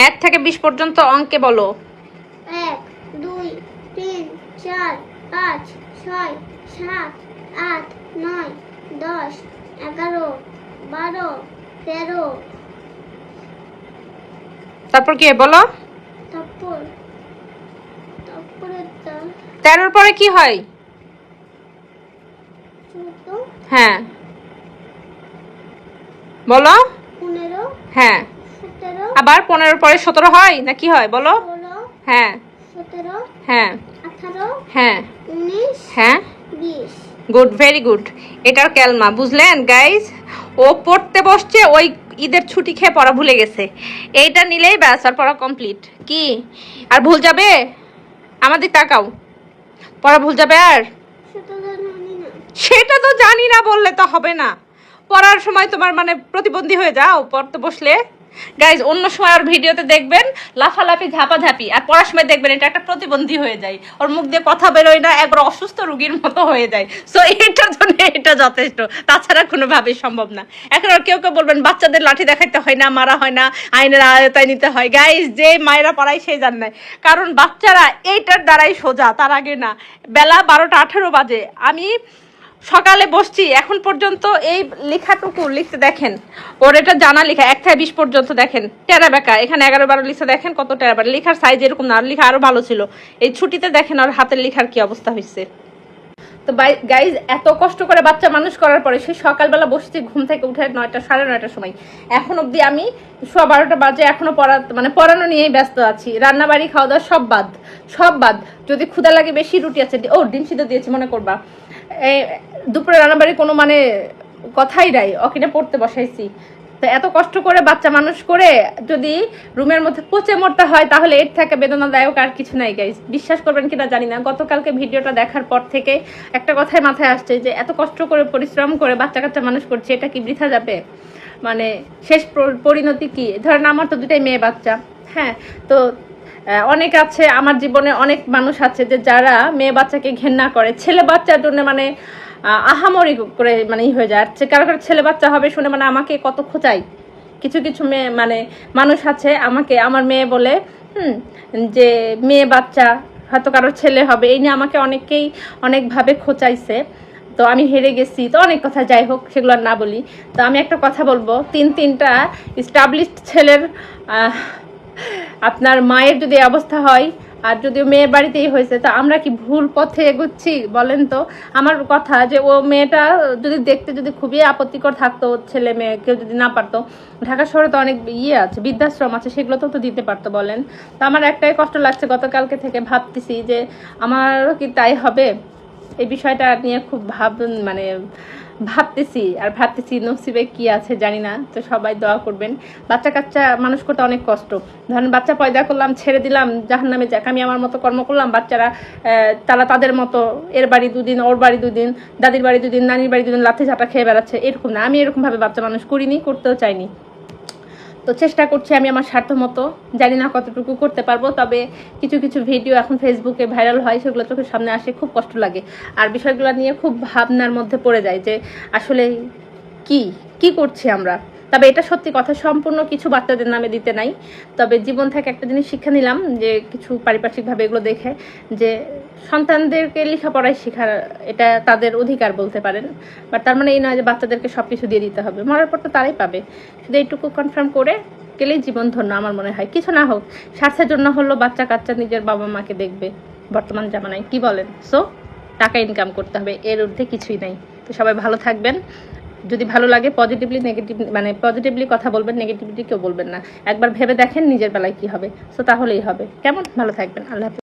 1 থেকে 20 পর্যন্ত অঙ্কে বলো। 1 2 3 4 5 6 7 8 9 10 11 12 13। তারপর কি বলো? তারপরে 13 পরে কি হয়? 14। হ্যাঁ বলো। 15। হ্যাঁ 17। আবার 15 পরে 17 হয় না কি হয় বলো? 16। হ্যাঁ 17। হ্যাঁ 18। হ্যাঁ 19। হ্যাঁ 20। Good, very good. এটার ক্যালমা বুঝলেন গাইজ? ও পড়তে বসছে, ওই ঈদের ছুটি খেয়ে পড়া ভুলে গেছে। এইটা নিলেই ব্যাস আর পড়া কমপ্লিট। কি আর ভুল যাবে? আমাদের তাকাও, পড়া ভুল যাবে আর? সেটা তো জানি না বললে তো হবে না। পড়ার সময় তোমার মানে প্রতিবন্ধী হয়ে যাও পড়তে বসলে। গাইজ অন্য সময় আর ভিডিওতে দেখবেন লাফালাফি ঝাপাঝাপি, আর পড়ার সময় দেখবেন এটা একটা প্রতিবন্ধী হয়ে যায়, ওর মুখ দিয়ে কথা বেরোয় না, একবার অসুস্থ রোগীর মতো হয়ে যায়। সো এটার জন্য এটা যথেষ্ট, তাছাড়া কোনোভাবেই সম্ভব না। এখন আর কেউ কেউ বলবেন বাচ্চাদের লাঠি দেখাইতে হয় না, মারা হয় না, আইনের আয়তায় নিতে হয়। গাইজ যে মায়েরা পড়ায় সেই জান নাই, কারণ বাচ্চারা এইটার দ্বারাই সোজা, তার আগে না। বেলা 12টা 18 বাজে, আমি সকালে বসছি এখন পর্যন্ত এই লেখাটুকু লিখতে দেখেন, ওর এটা জানা লেখা 1 থেকে 20 পর্যন্ত দেখেন টেরা বেকা, এখানে 11-12 লিখতে দেখেন কত টেরা বেকা। লেখার সাইজ এরকম না, আর লেখা আরো ভালো ছিল। এই ছুটিতে দেখেন আর হাতের লেখার কি অবস্থা হয়েছে। তো গাইজ এত কষ্ট করে বাচ্চা মানুষ করার পরে সেই সকালবেলা বসছি ঘুম থেকে উঠে 9টা 9:30টার সময়, এখন অবধি আমি 12টা বাজে এখনো পড়ানো নিয়েই ব্যস্ত আছি। রান্নাবাড়ি খাওয়া দাওয়া সব বাদ। যদি ক্ষুধা লাগে বেশি রুটি আছে, ও ডিম সিদ্ধ দিয়েছি মনে করবা। দুপুরে রান্নাবাড়ি কোনো মানে কথাই নাই, ওখানে পড়তে বসাইছি। তো এত কষ্ট করে বাচ্চা মানুষ করে যদি রুমের মধ্যে পচে মরতে হয়, তাহলে এর থেকে বেদনাদায়ক আর কিছু নাই গাইস। বিশ্বাস করবেন কিনা জানি না, গতকালকে ভিডিওটা দেখার পর থেকে একটা কথাই মাথায় আসছে যে এত কষ্ট করে পরিশ্রম করে বাচ্চা কাচ্চা মানুষ করছে, এটা কি বৃথা যাবে? মানে শেষ পরিণতি কি? ধরেন আমার তো 2টাই মেয়ে বাচ্চা। হ্যাঁ, তো অনেক আছে আমার জীবনে, অনেক মানুষ আছে যে যারা মেয়ে বাচ্চাকে ঘেন্না করে, ছেলে বাচ্চার জন্য মানে আহামরি করে মানে হয়ে যায়। আর কারো কারো ছেলে বাচ্চা হবে শুনে মানে আমাকে কত খোঁচাই। কিছু মেয়ে মানে মানুষ আছে আমাকে, আমার মেয়ে বলে যে মেয়ে বাচ্চা হয়তো কারোর ছেলে হবে, এই নিয়ে আমাকে অনেকেই অনেকভাবে খোঁচাইছে। তো আমি হেরে গেছি, তো অনেক কথা, যাই হোক সেগুলো আর না বলি। তো আমি একটা কথা বলবো, 3টা এস্টাবলিশড ছেলের আপনার মায়ের যদি অবস্থা হয়, আর যদিও মেয়ের বাড়িতেই হয়েছে, তো আমরা কি ভুল পথে এগোচ্ছি বলেন তো? আমার কথা যে ও মেয়েটা যদি দেখতে যদি খুবই আপত্তিকর থাকতো, ছেলে মেয়ে কেউ যদি না পারতো, ঢাকা শহরে তো অনেক আছে, বৃদ্ধাশ্রম আছে, সেগুলো তো দিতে পারতো বলেন। তো আমার একটাই কষ্ট লাগছে, গতকালকে থেকে ভাবতেছি যে আমারও কি তাই হবে। এই বিষয়টা নিয়ে খুব ভাবতেছি নসিবে কি আছে জানি না। তো সবাই দোয়া করবেন। বাচ্চা কাচ্চা মানুষ করতে অনেক কষ্ট। ধরেন বাচ্চা পয়দা করলাম, ছেড়ে দিলাম জাহান্নামে যাক, আমি আমার মতো কর্ম করলাম, বাচ্চারা তারা তাদের মতো এর বাড়ি 2 দিন, ওর বাড়ি 2 দিন, দাদির বাড়ি 2 দিন, নানির বাড়ি 2 দিন লাথি ঝাঁটা খেয়ে বেড়াচ্ছে, এরকম না। আমি এরকমভাবে বাচ্চা মানুষ করিনি, করতেও চাইনি। তো চেষ্টা করছি আমি আমার স্বার্থ মতো, জানি না কতটুকু করতে পারবো। তবে কিছু ভিডিও এখন ফেসবুকে ভাইরাল হয়, সেগুলো চোখের সামনে আসে, খুব কষ্ট লাগে। আর বিষয়গুলো নিয়ে খুব ভাবনার মধ্যে পড়ে যায় যে আসলে কি করছি আমরা। তবে এটা সত্যি কথা, সম্পূর্ণ কিছু বাচ্চাদের নামে দিতে নাই। তবে জীবন থেকে একটা জিনিস শিক্ষা নিলাম, যে কিছু পারিপার্শ্বিকভাবে এগুলো দেখে, যে সন্তানদেরকে লেখাপড়ায় শেখার এটা তাদের অধিকার বলতে পারেন। বাট তার মানে এই নয় যে বাচ্চাদেরকে সব কিছু দিয়ে দিতে হবে, মরার পর তো তারাই পাবে। শুধু এইটুকু কনফার্ম করে গেলেই জীবন ধন্য আমার মনে হয়। কিছু না হোক, স্বার্থের জন্য হলো বাচ্চা কাচ্চা নিজের বাবা মাকে দেখবে বর্তমান জামানায়, কি বলেন? সো টাকা ইনকাম করতে হবে, এর ঊর্ধ্বে কিছুই নাই। তো সবাই ভালো থাকবেন। যদি ভালো লাগে পজিটিভলি কথা বলবেন, নেগেটিভিটি কেউ বলবেন না। একবার ভেবে দেখেন নিজের বেলায় কি হবে, সো তাহলেই হবে। কেমন? ভালো থাকবেন, আল্লাহ হাফেজ।